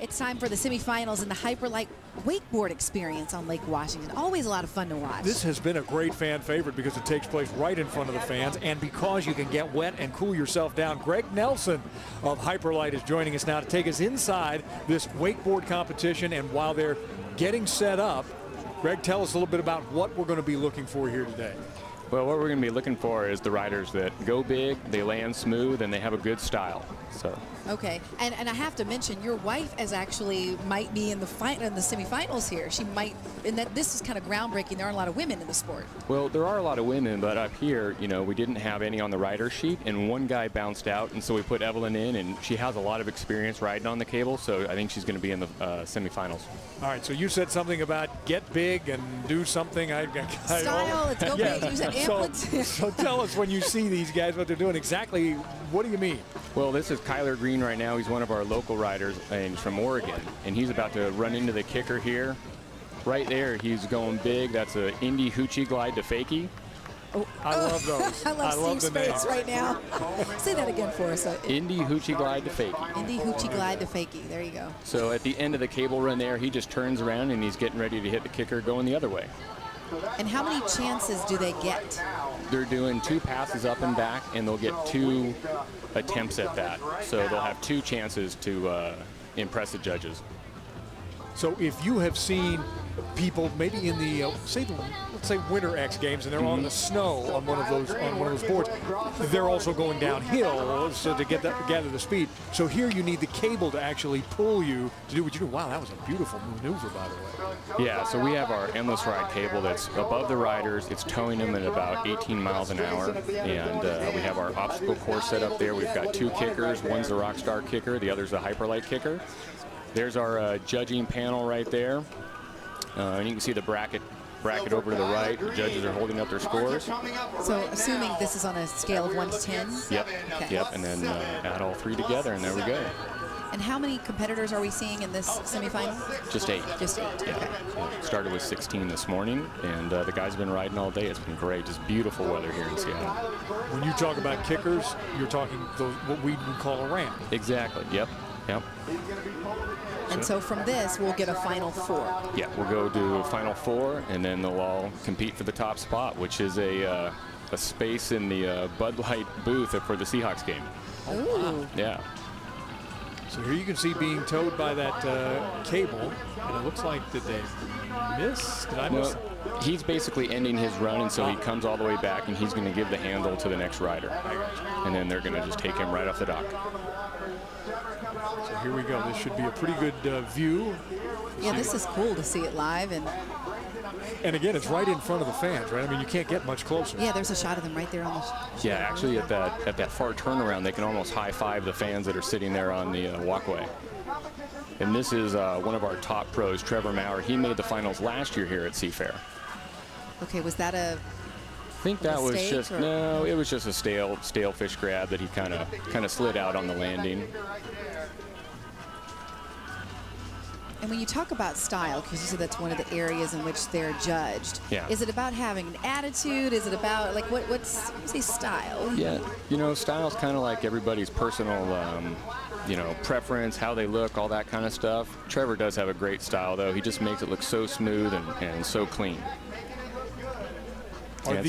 It's time for the semifinals in the Hyperlite Wakeboard experience on Lake Washington. Always a lot of fun to watch. This has been a great fan favorite because it takes place right in front of the fans and because you can get wet and cool yourself down. Greg Nelson of Hyperlite is joining us now to take us inside this wakeboard competition. And while they're getting set up, Greg, tell us a little bit about what we're going to be looking for here today. Well, what we're going to be looking for is the riders that go big, they land smooth, and they have a good style. So. Okay, and I have to mention, your wife is actually might be in the semifinals here. She might, and that this is kind of groundbreaking. There aren't a lot of women in the sport. Well, there are a lot of women, but up here, you know, we didn't have any on the rider sheet, and one guy bounced out, and so we put Evelyn in, and she has a lot of experience riding on the cable, so I think she's going to be in the semifinals. All right, so you said something about get big and do something. Style, let's go big, use an amplitude. So tell us when you see these guys what they're doing. Exactly, what do you mean? Well, this is Kyler Green right now. He's one of our local riders, and he's from Oregon, and he's about to run into the kicker here. Right there, he's going big. That's a Indy Hoochie Glide to Fakie. Oh, I love those. I love Steve's face right now. Say that again for us. Indy Hoochie Glide to Fakie. Indy Hoochie Glide to Fakie. There you go. So at the end of the cable run there, he just turns around and he's getting ready to hit the kicker going the other way. And how many chances do they get? They're doing 2 passes up and back, and they'll get 2 attempts at that. So they'll have 2 chances to impress the judges. So if you have seen people maybe in the let's say Winter X Games, and they're on the snow on one of those boards, they're also going downhill so to gather the speed. So here you need the cable to actually pull you to do what you do. Wow, that was a beautiful maneuver, by the way. Yeah, so we have our endless ride cable that's above the riders. It's towing them at about 18 miles an hour, and we have our obstacle course set up there. We've got 2 kickers. One's the Rockstar kicker, the other's the Hyperlite kicker. There's our judging panel right there, and you can see the bracket over to the right. The judges are holding up their scores. So assuming this is on a scale of 1 to 10? Yep, okay. Yep, and then add all 3 together, and there we go. And how many competitors are we seeing in this semifinal? Just 8. Just 8, yeah. Okay. Yeah. Started with 16 this morning, and the guys have been riding all day. It's been great, just beautiful weather here in Seattle. When you talk about kickers, you're talking what we would call a ramp. Exactly, yep. And so from this, we'll get a Final 4. Yeah, we'll go to a Final 4, and then they'll all compete for the top spot, which is a space in the Bud Light booth for the Seahawks game. Ooh. Yeah. So here you can see being towed by that cable, and it looks like, did they miss? Did I miss? No, he's basically ending his run, and so he comes all the way back, and he's going to give the handle to the next rider. And then they're going to just take him right off the dock. So here we go. This should be a pretty good view. Yeah, this is cool to see it live. And again, it's right in front of the fans, right? I mean, you can't get much closer. Yeah, there's a shot of them right there on the Yeah, actually at that far turnaround, they can almost high-five the fans that are sitting there on the walkway. And this is one of our top pros, Trevor Maurer. He made the finals last year here at Seafair. Okay, was that a I think that was just, no, it was just a stale fish grab that he kind of slid out on the landing. And when you talk about style, because you said that's one of the areas in which they're judged, yeah. Is it about having an attitude? Is it about, like, what's say style? Yeah, you know, style's kind of like everybody's personal, you know, preference, how they look, all that kind of stuff. Trevor does have a great style, though. He just makes it look so smooth and so clean. Are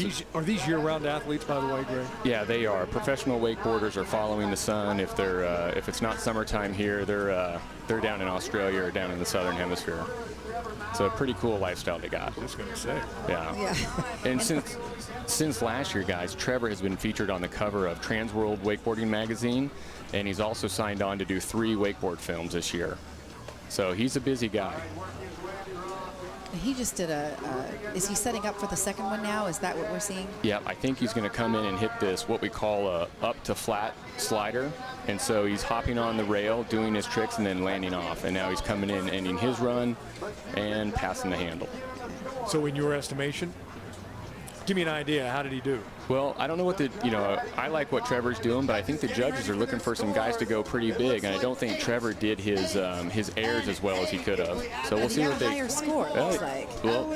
these year-round athletes, by the way, Greg? Yeah, they are. Professional wakeboarders are following the sun. If it's not summertime here, they're down in Australia or down in the southern hemisphere. So a pretty cool lifestyle they got. Just gonna say. Yeah. And since last year, guys, Trevor has been featured on the cover of Trans World Wakeboarding magazine, and he's also signed on to do 3 wakeboard films this year. So he's a busy guy. He just did is he setting up for the second one now? Is that what we're seeing? Yeah, I think he's going to come in and hit this, what we call a up to flat slider. And so he's hopping on the rail, doing his tricks, and then landing off. And now he's coming in, ending his run, and passing the handle. So in your estimation, give me an idea, how did he do? Well, I don't know what I like what Trevor's doing, but I think the judges are looking for some guys to go pretty big, and I don't think Trevor did his airs as well as he could have. So we'll see what they. Higher score, it looks like. Well,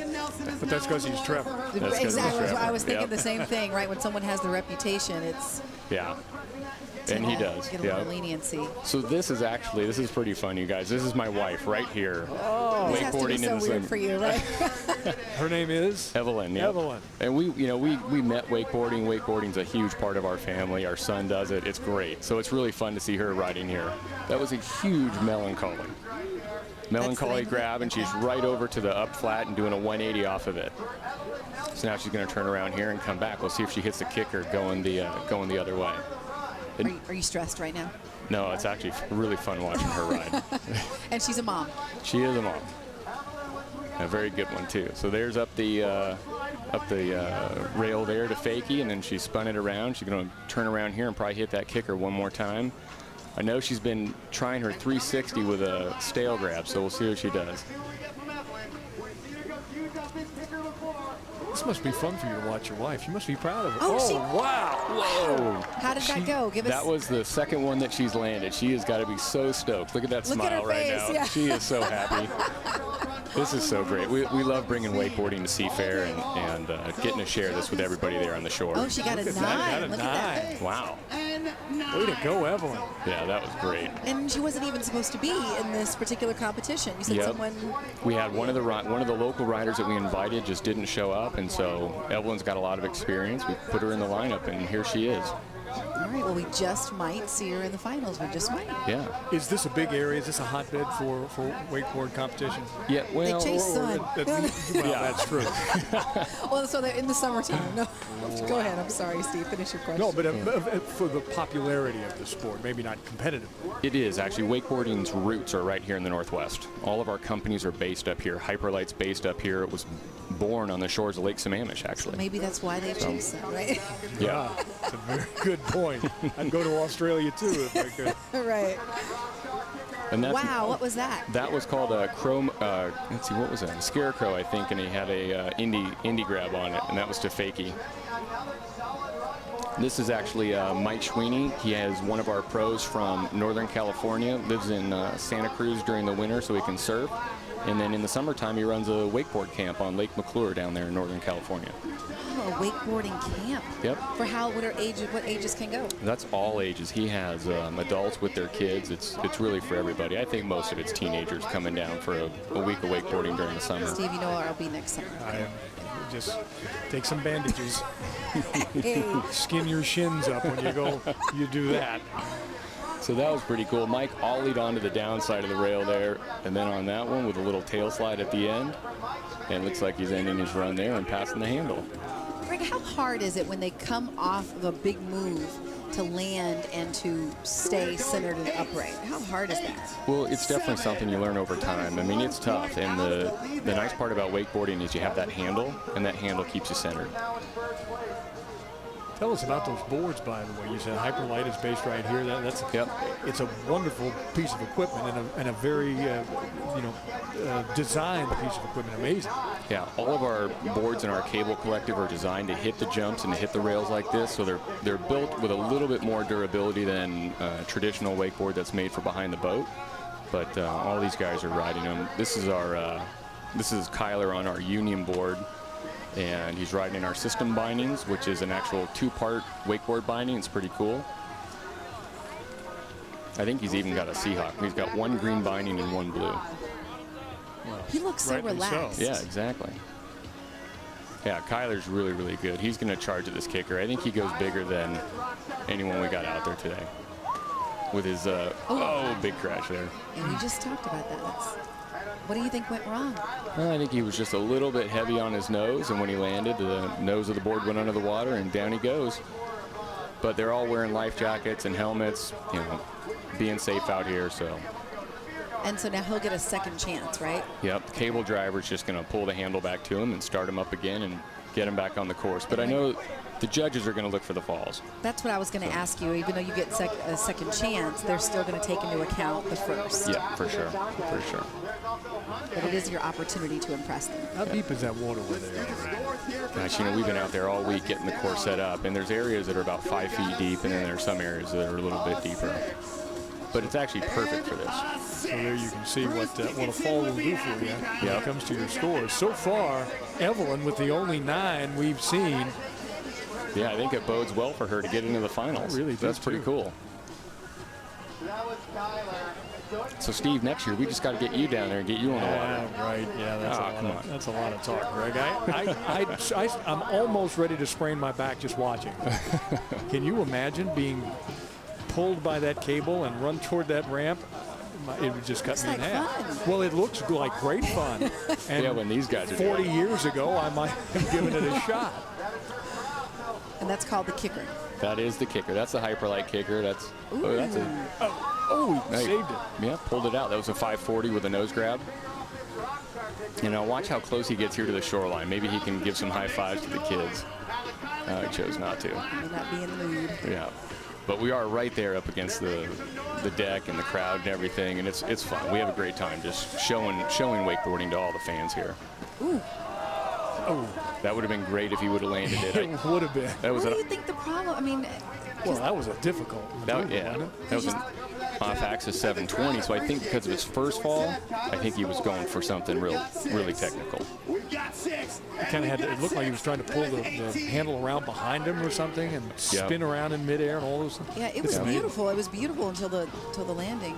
but that's because he's Trevor. Exactly. I was thinking the same thing, right? When someone has the reputation, it's. Yeah. And he does. Get a little leniency. So this is pretty fun, you guys. This is my wife right here. Oh, this has to be so weird for you, right? Her name is? Evelyn. Yep. Evelyn. And we met wakeboarding. Wakeboarding's a huge part of our family. Our son does it. It's great. So it's really fun to see her riding here. That was a huge melancholy grab, and she's right over to the up flat and doing a 180 off of it. So now she's going to turn around here and come back. We'll see if she hits the kicker going the other way. Are you stressed right now? No, it's actually really fun watching her ride. And she's a mom. She is a mom. A very good one too. So there's up the rail there to fakie, and then she spun it around. She's going to turn around here and probably hit that kicker one more time. I know she's been trying her 360 with a stale grab, so we'll see what she does. This must be fun for you to watch your wife. You must be proud of her. Oh, wow. Whoa. How did that go? That was the second one that she's landed. She has got to be so stoked. Look at that smile right now. Yeah. She is so happy. This is so great. We love bringing wakeboarding to Seafair and getting to share this with everybody there on the shore. Oh, she got a 9. Look at that. Wow. Way to go, Evelyn. Yeah, that was great. And she wasn't even supposed to be in this particular competition. You said someone. We had one of the local riders that we invited just didn't show up, and so Evelyn's got a lot of experience. We put her in the lineup, and here she is. All right, well, we just might see her in the finals. We just might. Yeah. Is this a big area? Is this a hotbed for wakeboard competition? Yeah, well. They chase sun. Yeah, that's true. Well, so they're in the summertime. No, go ahead. I'm sorry, Steve. Finish your question. No, but for the popularity of the sport, maybe not competitive. It is, actually. Wakeboarding's roots are right here in the Northwest. All of our companies are based up here. Hyperlite's based up here. It was born on the shores of Lake Sammamish, actually. So maybe that's why they chase sun, right? Yeah. That's a very good point. I'd go to Australia, too, if I could. Right. And Wow, what was that? That was called a chrome, let's see, what was that? A scarecrow, I think, and he had a indie grab on it, and that was to fakie. This is actually Mike Sweeney. He is one of our pros from Northern California, lives in Santa Cruz during the winter so he can surf. And then in the summertime, he runs a wakeboard camp on Lake McClure down there in Northern California. Oh, a wakeboarding camp. Yep. For what ages can go? That's all ages. He has adults with their kids. It's really for everybody. I think most of it's teenagers coming down for a week of wakeboarding during the summer. Steve, you know where I'll be next summer. Just take some bandages. Hey. Skin your shins up when you do that. So that was pretty cool. Mike ollied onto the downside of the rail there, and then on that one with a little tail slide at the end. And it looks like he's ending his run there and passing the handle. Greg, how hard is it when they come off of a big move to land and to stay centered and upright? How hard is that? Well, it's definitely something you learn over time. I mean, it's tough. And the nice part about wakeboarding is you have that handle, and that handle keeps you centered. Tell us about those boards, by the way. You said Hyperlite is based right here. It's a wonderful piece of equipment and a very designed piece of equipment. Amazing. Yeah, all of our boards in our cable collective are designed to hit the jumps and to hit the rails like this. So they're built with a little bit more durability than a traditional wakeboard that's made for behind the boat. But all these guys are riding them. This is Kyler on our Union board. And he's riding in our system bindings, which is an actual 2-part wakeboard binding. It's pretty cool. I think he's even got a Seahawk. He's got one green binding and one blue. Well, he looks so relaxed. So. Yeah, exactly. Yeah, Kyler's really, really good. He's going to charge at this kicker. I think he goes bigger than anyone we got out there today. With his, big crash there. And we just talked about that. What do you think went wrong? Well, I think he was just a little bit heavy on his nose, and when he landed, the nose of the board went under the water, and down he goes. But they're all wearing life jackets and helmets, being safe out here, so. And so now he'll get a second chance, right? Yep, the cable driver's just going to pull the handle back to him and start him up again and get him back on the course. But I know the judges are going to look for the falls. That's what I was going to ask you. Even though you get a second chance, they're still going to take into account the first. Yeah, for sure, for sure. But it is your opportunity to impress them. How deep is that water where they are? Gosh, we've been out there all week getting the course set up, and there's areas that are about 5 feet deep, and then there are some areas that are a little bit deeper. But it's actually perfect for this. So there you can see what a fall will do for you when it comes to your scores. So far, Evelyn with the only 9 we've seen. Yeah, I think it bodes well for her to get into the finals. I really do. That's pretty cool. So, Steve, next year we just got to get you down there and get you on the water. Right. Yeah, come on. That's a lot of talk, Greg. I'm almost ready to sprain my back just watching. Can you imagine being pulled by that cable and run toward that ramp? It would just cut me in half. Fun. Well, it looks like great fun. And Yeah, when these guys are 40 doing years ago, I might have given it a shot. And that's called the kicker. That is the kicker. That's the Hyperlite kicker. That's Ooh. oh, that's a He Hey, saved it. Yeah, pulled it out. That was a 540 with a nose grab. You know, watch how close he gets here to the shoreline. Maybe he can give some high fives to the kids. He chose not to. May not be in the mood. Yeah, but we are right there up against the deck and the crowd and everything, and it's fun. We have a great time just showing wakeboarding to all the fans here. Ooh. Oh, That would have been great if he would have landed it. it would have been. That was What an do you think the problem? I mean, Well, that was a difficult maneuver, yeah, wasn't it? that was an off-axis 720. So I think because of his first fall, I think he was going for something really technical. It kind of had to, it looked like he was trying to pull the handle around behind him or something and spin around in midair and all those things. yeah, it was beautiful. It was beautiful until the landing.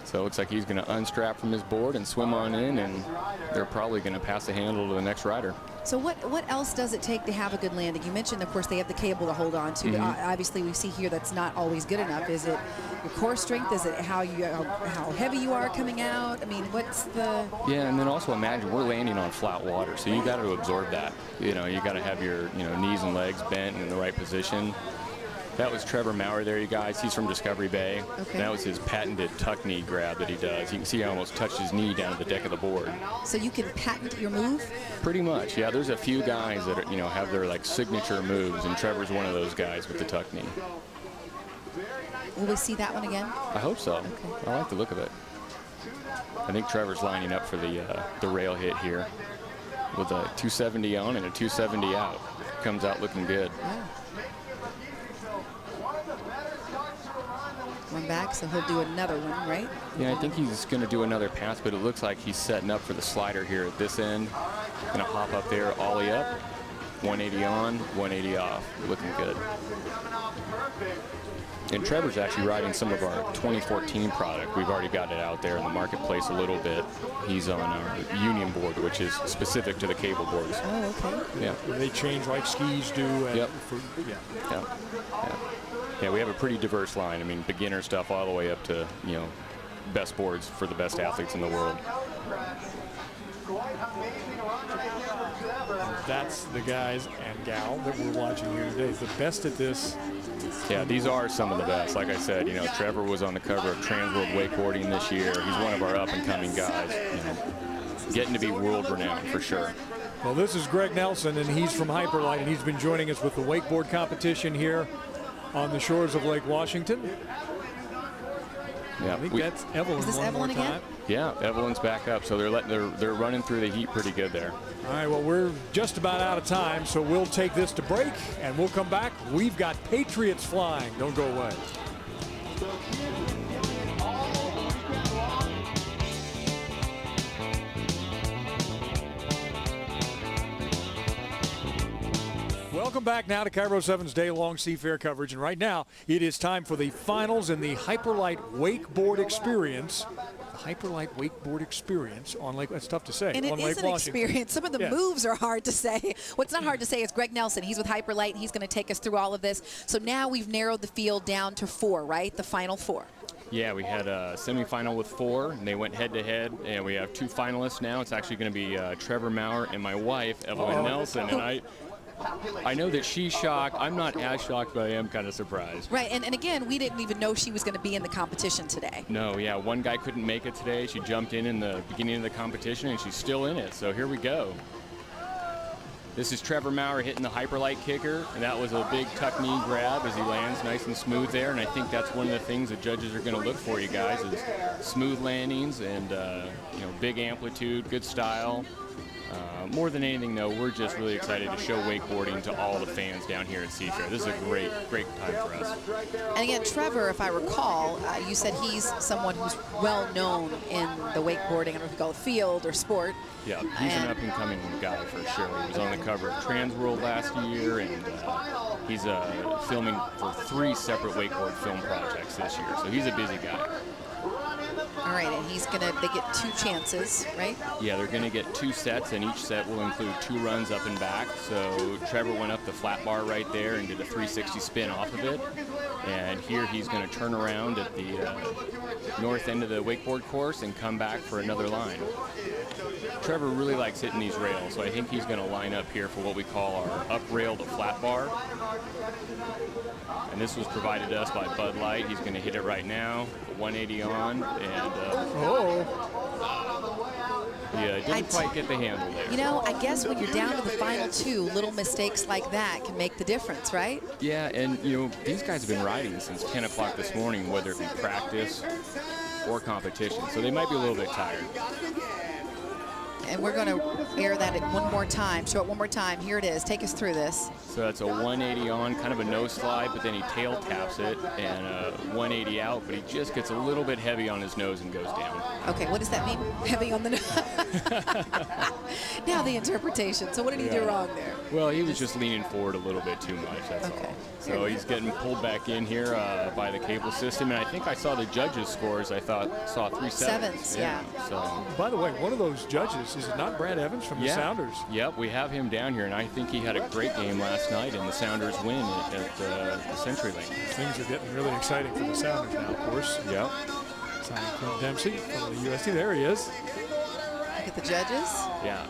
So it looks like he's going to unstrap from his board and swim on in, and they're probably going to pass the handle to the next rider. So what else does it take to have a good landing? You mentioned, of course, they have the cable to hold on to. Obviously, we see here that's not always good enough. Is it your core strength? Is it how heavy you are coming out? I mean, what's the... Yeah, and then also imagine we're landing on flat water, so you got to absorb that. You know, you got to have your knees and legs bent in the right position. That was Trevor Maurer there, you guys. He's from Discovery Bay. Okay. That was his patented tuck knee grab that he does. You can see he almost touched his knee down at the deck of the board. So you can patent your move? Pretty much, yeah. There's a few guys that are, have their like signature moves, and Trevor's one of those guys with the tuck knee. Will we see that one again? I hope so. Okay. I like the look of it. I think Trevor's lining up for the rail hit here with a 270 on and a 270 out. Comes out looking good. Yeah. One back, so he'll do another one, right? Yeah, I think he's going to do another pass, but it looks like he's setting up for the slider here at this end. Going to hop up there, ollie up, 180 on, 180 off. Looking good. And Trevor's actually riding some of our 2014 product. We've already got it out there in the marketplace a little bit. He's on our Union board, which is specific to the cable boards. Oh, okay. Yeah. They change like skis do. And Yep. Yeah. Yeah, we have a pretty diverse line. I mean, beginner stuff all the way up to, best boards for the best athletes in the world. That's the guys and gal that we're watching here today. The best at this. Yeah, these are some of the best. Like I said, Trevor was on the cover of Trans World Wakeboarding this year. He's one of our up-and-coming guys. Getting to be world-renowned for sure. Well, this is Greg Nelson, and he's from Hyperlite, and he's been joining us with the wakeboard competition here on the shores of Lake Washington. Yeah, I think that's Evelyn. Is this one Evelyn more again? time. Yeah, Evelyn's back up, so they're running through the heat pretty good there. All right, well, we're just about out of time, so we'll take this to break, and we'll come back. We've got Patriots flying. Don't go away. Welcome back now to Cairo 7's day-long Seafair coverage, and right now it is time for the finals in the Hyperlite Wakeboard Experience. The Hyperlite Wakeboard Experience on Lake. It's tough to say. And it on is Lake an Washington. experience. Some of the moves are hard to say. What's not hard to say is Greg Nelson. He's with Hyperlite. He's going to take us through all of this. So now we've narrowed the field down to 4, right? The final 4. Yeah, we had a semifinal with 4, and they went head-to-head, and we have 2 finalists now. It's actually going to be Trevor Maurer and my wife, Evelyn Nelson, and I know that she's shocked. I'm not as shocked, but I am kind of surprised. Right, and again, we didn't even know she was going to be in the competition today. No, yeah, one guy couldn't make it today. She jumped in the beginning of the competition, and she's still in it, so here we go. This is Trevor Maurer hitting the Hyperlite kicker, and that was a big tuck knee grab as he lands nice and smooth there, and I think that's one of the things that judges are going to look for, you guys, is smooth landings and, big amplitude, good style. More than anything, though, we're just really excited to show wakeboarding to all the fans down here at Seafair. This is a great time for us. And again, Trevor, if I recall, you said he's someone who's well known in the wakeboarding, I don't know if you call it field or sport. Yeah, he's an up-and-coming guy for sure. He was on the cover of Trans World last year, and he's filming for 3 separate wakeboard film projects this year. So he's a busy guy. All right, and they get 2 chances, right? Yeah, they're gonna get 2 sets, and each set will include 2 runs up and back. So Trevor went up the flat bar right there and did a 360 spin off of it. And here he's gonna turn around at the north end of the wakeboard course and come back for another line. Trevor really likes hitting these rails, so I think he's gonna line up here for what we call our up rail to flat bar. And this was provided to us by Bud Light. He's gonna hit it right now, 180 on, and yeah, didn't quite get the handle there. You know, I guess when you're down to the final 2, little mistakes like that can make the difference, right? Yeah, and you know, these guys have been riding since 10 o'clock this morning, whether it be practice or competition, so they might be a little bit tired. And we're going to air that one more time. Show it one more time. Here it is. Take us through this. So that's a 180 on, kind of a nose slide, but then he tail taps it, and a 180 out, but he just gets a little bit heavy on his nose and goes down. Okay, what does that mean? Heavy on the nose? Now the interpretation. So what did he do wrong there? Well, he was just leaning forward a little bit too much, that's all. So he's getting pulled back in here by the cable system, and I think I saw the judges' scores. I saw 3 sevens. Yeah. So. By the way, one of those judges, is it not Brad Evans from the Sounders? Yep, we have him down here, and I think he had a great game last night in the Sounders win at the CenturyLink. Things are getting really exciting for the Sounders now, of course. Yep. Signing Clint Dempsey from the USD. There he is. Look at the judges. Yeah.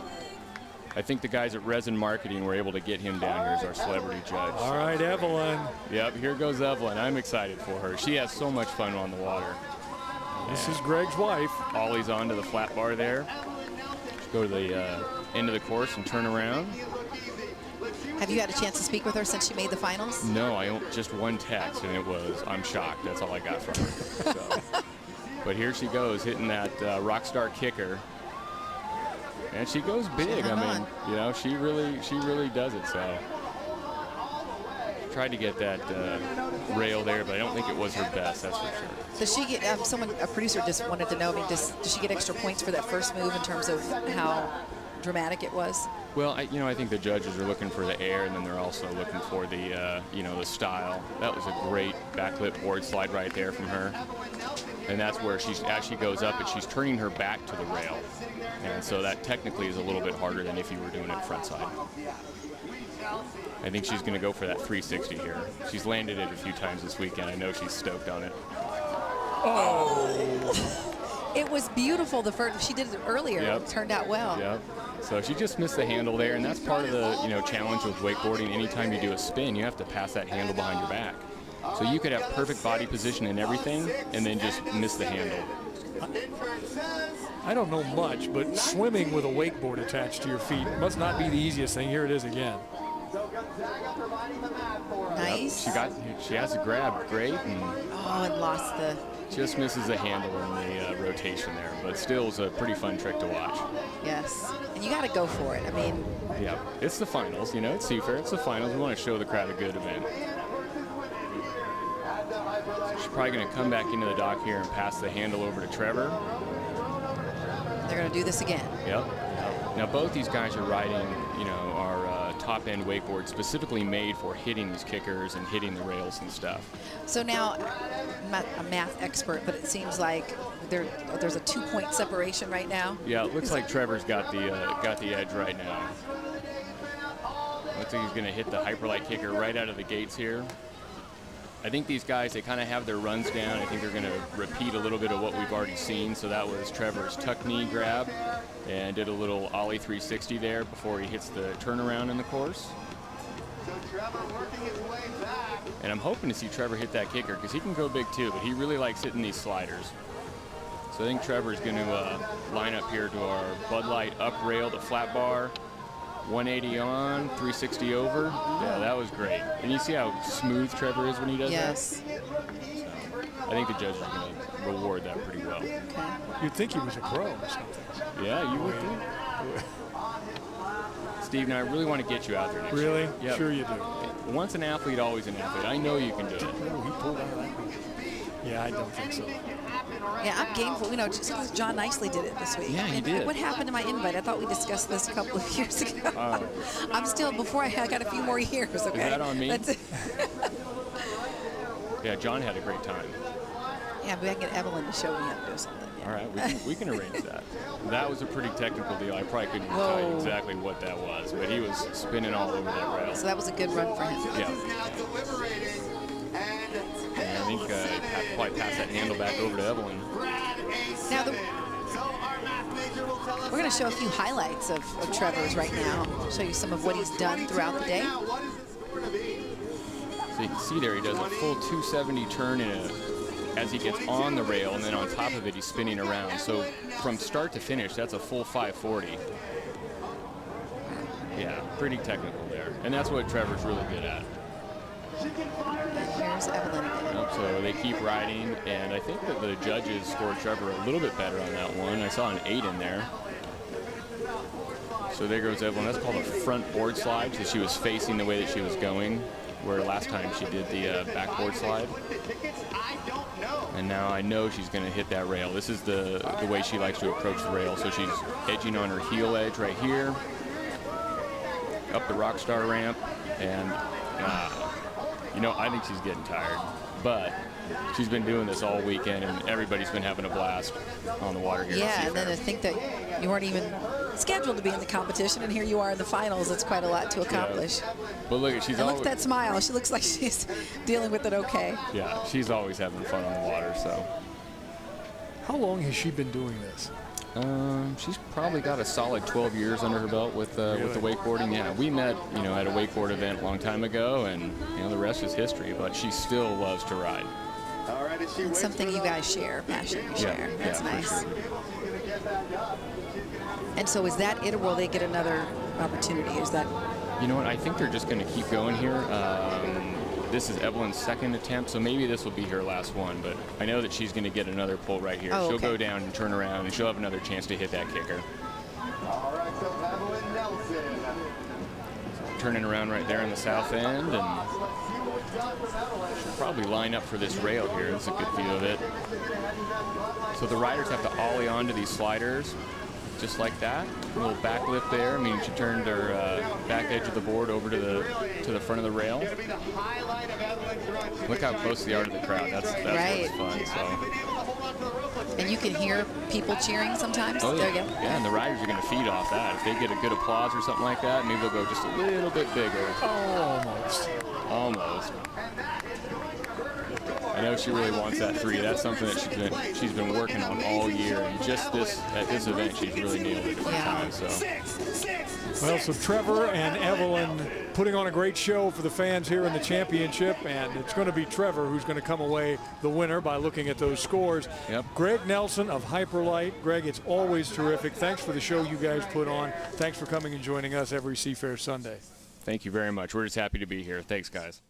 I think the guys at Resin Marketing were able to get him down here as our celebrity judge. All right, Evelyn. Yep, here goes Evelyn. I'm excited for her. She has so much fun on the water. This is Greg's wife. Ollie's onto the flat bar there. Go to the end of the course and turn around. Have you had a chance to speak with her since she made the finals? No, just one text, and it was, I'm shocked. That's all I got from her. So. But here she goes, hitting that rock star kicker. And she goes big. I mean, you know, she really does it. So tried to get that rail there, but I don't think it was her best. That's for sure. Does she get? A producer just wanted to know. I mean, does she get extra points for that first move in terms of how dramatic it was? Well, I think the judges are looking for the air, and then they're also looking for the the style. That was a great backlit board slide right there from her. And that's where as she goes up, and she's turning her back to the rail. And so that technically is a little bit harder than if you were doing it front side. I think she's going to go for that 360 here. She's landed it a few times this weekend. I know she's stoked on it. Oh! It was beautiful. The first she did it earlier. Yep. It turned out well. Yep. So she just missed the handle there, and that's part of the challenge with wakeboarding. Anytime you do a spin, you have to pass that handle behind your back. So you could have perfect body position and everything, and then just miss the handle. I don't know much, but swimming with a wakeboard attached to your feet must not be the easiest thing. Here it is again. Nice. Yep. She has a grab, great, and lost the. Just misses the handle in the rotation there, but still is a pretty fun trick to watch. Yes, and you got to go for it. I mean. Yeah, it's the finals. It's Seafair. It's the finals. We want to show the crowd a good event. She's probably going to come back into the dock here and pass the handle over to Trevor. They're going to do this again. Yep. Now both these guys are riding, our top-end wakeboard specifically made for hitting these kickers and hitting the rails and stuff. So now, I'm not a math expert, but it seems like there's a 2-point separation right now. Yeah, it looks like Trevor's got the edge right now. Looks like he's going to hit the Hyperlite kicker right out of the gates here. I think these guys, they kind of have their runs down. I think they're going to repeat a little bit of what we've already seen. So that was Trevor's tuck knee grab and did a little ollie 360 there before he hits the turnaround in the course. And I'm hoping to see Trevor hit that kicker because he can go big too, but he really likes hitting these sliders. So I think Trevor's going to line up here to our Bud Light up rail to flat bar. 180 on, 360 over. Yeah, that was great. And you see how smooth Trevor is when he does that? Yes. So I think the judges are going to reward that pretty well. Okay. You'd think he was a pro or something. Yeah, you would think. Steve, now I really want to get you out there next year. Really? Yep. Sure you do. Once an athlete, always an athlete. I know you can do it. Oh, he pulled out of that one. Yeah, I don't think so. Yeah, I'm game for, just John Nicely did it this week. Yeah, he did. What happened to my invite? I thought we discussed this a couple of years ago. I'm still, I got a few more years, okay? Is that on me? That's it. Yeah, John had a great time. Yeah, maybe I can get Evelyn to show me how to do something. Yeah. All right, we can arrange that. That was a pretty technical deal. I probably couldn't tell you exactly what that was, but he was spinning all over that rail. So that was a good run for him. Yeah. And I think I'd probably pass that handle back over to Evelyn. Now, we're going to show a few highlights of Trevor's right now. Show you some of what he's done throughout the day. So you can see there he does a full 270 turn as he gets on the rail, and then on top of it he's spinning around. So from start to finish, that's a full 540. Yeah, pretty technical there. And that's what Trevor's really good at. And here's Evelyn again. So they keep riding, and I think that the judges scored Trevor a little bit better on that one. I saw an 8 in there. So there goes Evelyn. That's called a front board slide, so she was facing the way that she was going, where last time she did the backboard slide. And now I know she's going to hit that rail. This is the way she likes to approach the rail. So she's edging on her heel edge right here, up the Rockstar ramp, and I think she's getting tired. But she's been doing this all weekend, and everybody's been having a blast on the water here. Yeah, and then to think that you weren't even scheduled to be in the competition, and here you are in the finals. It's quite a lot to accomplish. Yeah. But look, look at that smile. She looks like she's dealing with it okay. Yeah, she's always having fun on the water. So, how long has she been doing this? She's probably got a solid 12 years under her belt with the wakeboarding. Yeah, we met, at a wakeboard event a long time ago, and the rest is history. But she still loves to ride. It's something you guys share, passion you share. That's nice. Sure. And so is that it, or will they get another opportunity? Is that? You know what? I think they're just going to keep going here. This is Evelyn's second attempt, so maybe this will be her last one. But I know that she's going to get another pull right here. Oh, she'll go down and turn around, and she'll have another chance to hit that kicker. All right, so Evelyn Nelson. Turning around right there in the south end, and she'll probably line up for this rail here. That's a good view of it. So the riders have to ollie onto these sliders, just like that. A little back lift there. I mean, she turned her back edge of the board over to the front of the rail. Look how close they are to the crowd. That's right. What's fun. So. And you can hear people cheering sometimes. Oh, yeah. There you go. Yeah, and the riders are going to feed off that. If they get a good applause or something like that, maybe they'll go just a little bit bigger. Almost. I know she really wants that 3. That's something that she's been working on all year, and just at this event, she's really nailed it every time. So. Well, so Trevor and Evelyn putting on a great show for the fans here in the championship, and it's going to be Trevor who's going to come away the winner by looking at those scores. Yep. Greg Nelson of Hyperlite. Greg, it's always terrific. Thanks for the show you guys put on. Thanks for coming and joining us every Seafair Sunday. Thank you very much. We're just happy to be here. Thanks, guys.